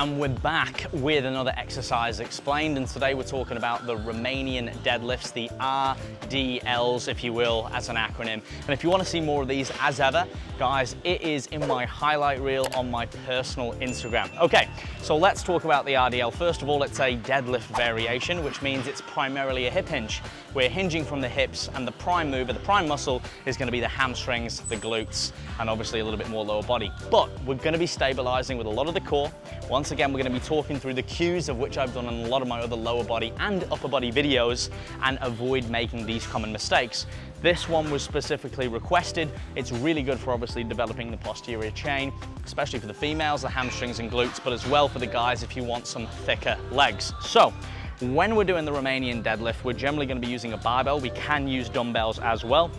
And we're back with another exercise explained, and today we're talking about the Romanian deadlifts, the RDLs, if you will, as an acronym. And if you want to see more of these, as ever, guys, it is in my highlight reel on my personal Instagram. Okay, so let's talk about the RDL. First of all, it's a deadlift variation, which means it's primarily a hip hinge. We're hinging from the hips, and the prime mover, the prime muscle, is going to be the hamstrings, the glutes, and obviously a little bit more lower body. But we're going to be stabilizing with a lot of the core. Once again, we're going to be talking through the cues of which I've done in a lot of my other lower body and upper body videos, and avoid making these common mistakes. This one was specifically requested. It's really good for obviously developing the posterior chain, especially for the females, the hamstrings and glutes, but as well for the guys if you want some thicker legs. So when we're doing the Romanian deadlift, we're generally going to be using a barbell. We can use dumbbells as well.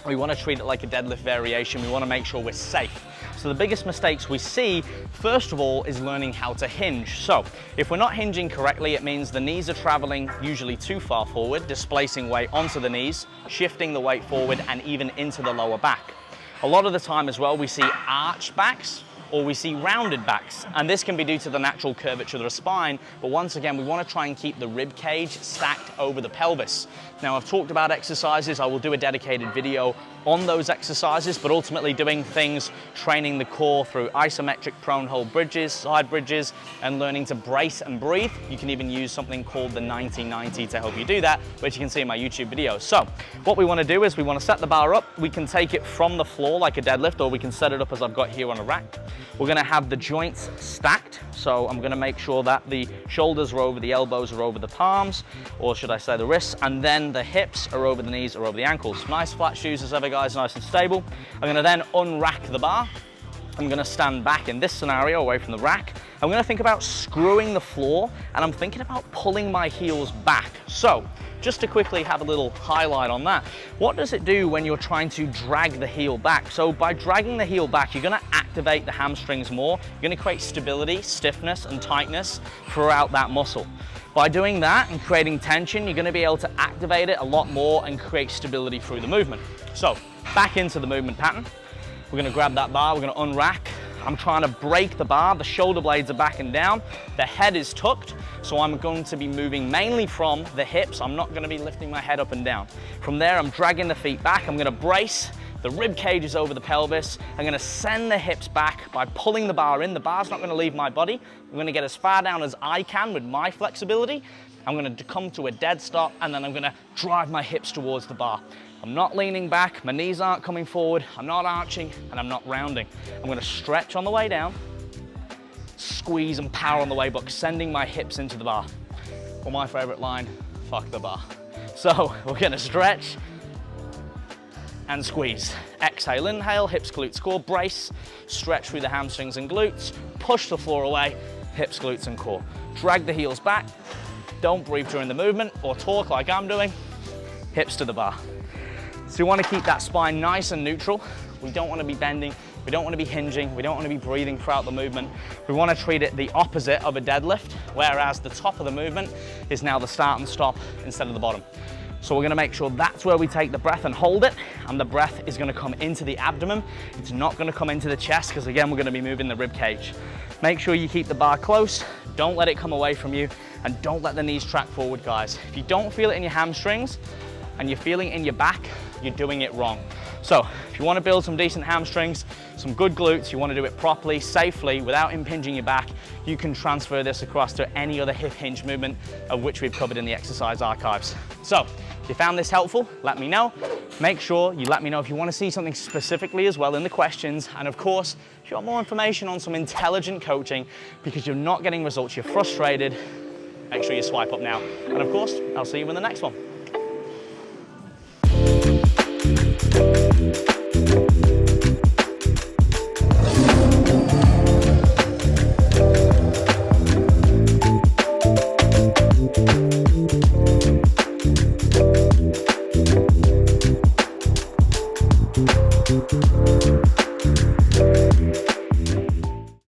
We want to treat it like a deadlift variation. We want to make sure we're safe. So the biggest mistakes we see, first of all, is learning how to hinge. So if we're not hinging correctly, it means the knees are traveling usually too far forward, displacing weight onto the knees, shifting the weight forward and even into the lower back. A lot of the time as well, we see arched backs or we see rounded backs, and this can be due to the natural curvature of the spine, but once again, we want to try and keep the rib cage stacked over the pelvis. Now, I've talked about exercises. I will do a dedicated video on those exercises, but ultimately doing things, training the core through isometric prone hold bridges, side bridges, and learning to brace and breathe. You can even use something called the 90-90 to help you do that, which you can see in my YouTube videos. So what we want to do is we want to set the bar up. We can take it from the floor like a deadlift, or we can set it up as I've got here on a rack. We're going to have the joints stacked. So I'm going to make sure that the shoulders are over the elbows or over the palms, or should I say the wrists, and then the hips are over the knees or over the ankles. Nice flat shoes as ever, guys, nice and stable. I'm going to then unrack the bar. I'm going to stand back in this scenario away from the rack. I'm going to think about screwing the floor, and I'm thinking about pulling my heels back. So just to quickly have a little highlight on that, what does it do when you're trying to drag the heel back? So by dragging the heel back, you're going to activate the hamstrings more. You're going to create stability, stiffness, and tightness throughout that muscle. By doing that and creating tension, you're going to be able to activate it a lot more and create stability through the movement. So back into the movement pattern. We're going to grab that bar, we're going to unrack. I'm trying to break the bar, the shoulder blades are back and down, the head is tucked, so I'm going to be moving mainly from the hips. I'm not going to be lifting my head up and down. From there, I'm dragging the feet back, I'm going to brace, the rib cage is over the pelvis, I'm going to send the hips back by pulling the bar in. The bar's not going to leave my body. I'm going to get as far down as I can with my flexibility. I'm going to come to a dead stop, and then I'm going to drive my hips towards the bar. I'm not leaning back, my knees aren't coming forward, I'm not arching, and I'm not rounding. I'm going to stretch on the way down, squeeze and power on the way back, sending my hips into the bar. Or my favorite line, fuck the bar. So we're going to stretch and squeeze. Exhale, inhale, hips, glutes, core, brace, stretch through the hamstrings and glutes, push the floor away, hips, glutes, and core. Drag the heels back, don't breathe during the movement or talk like I'm doing, hips to the bar. So we want to keep that spine nice and neutral. We don't want to be bending, we don't want to be hinging, we don't want to be breathing throughout the movement. We want to treat it the opposite of a deadlift, whereas the top of the movement is now the start and stop instead of the bottom. So we're going to make sure that's where we take the breath and hold it, and the breath is going to come into the abdomen. It's not going to come into the chest, because again, we're going to be moving the rib cage. Make sure you keep the bar close, don't let it come away from you, and don't let the knees track forward, guys. If you don't feel it in your hamstrings and you're feeling it in your back, you're doing it wrong. So if you want to build some decent hamstrings, some good glutes, you want to do it properly, safely, without impinging your back, you can transfer this across to any other hip hinge movement, of which we've covered in the exercise archives. So if you found this helpful, let me know. Make sure you let me know if you want to see something specifically as well in the questions. And of course, if you want more information on some intelligent coaching because you're not getting results, you're frustrated, make sure you swipe up now. And of course, I'll see you in the next one.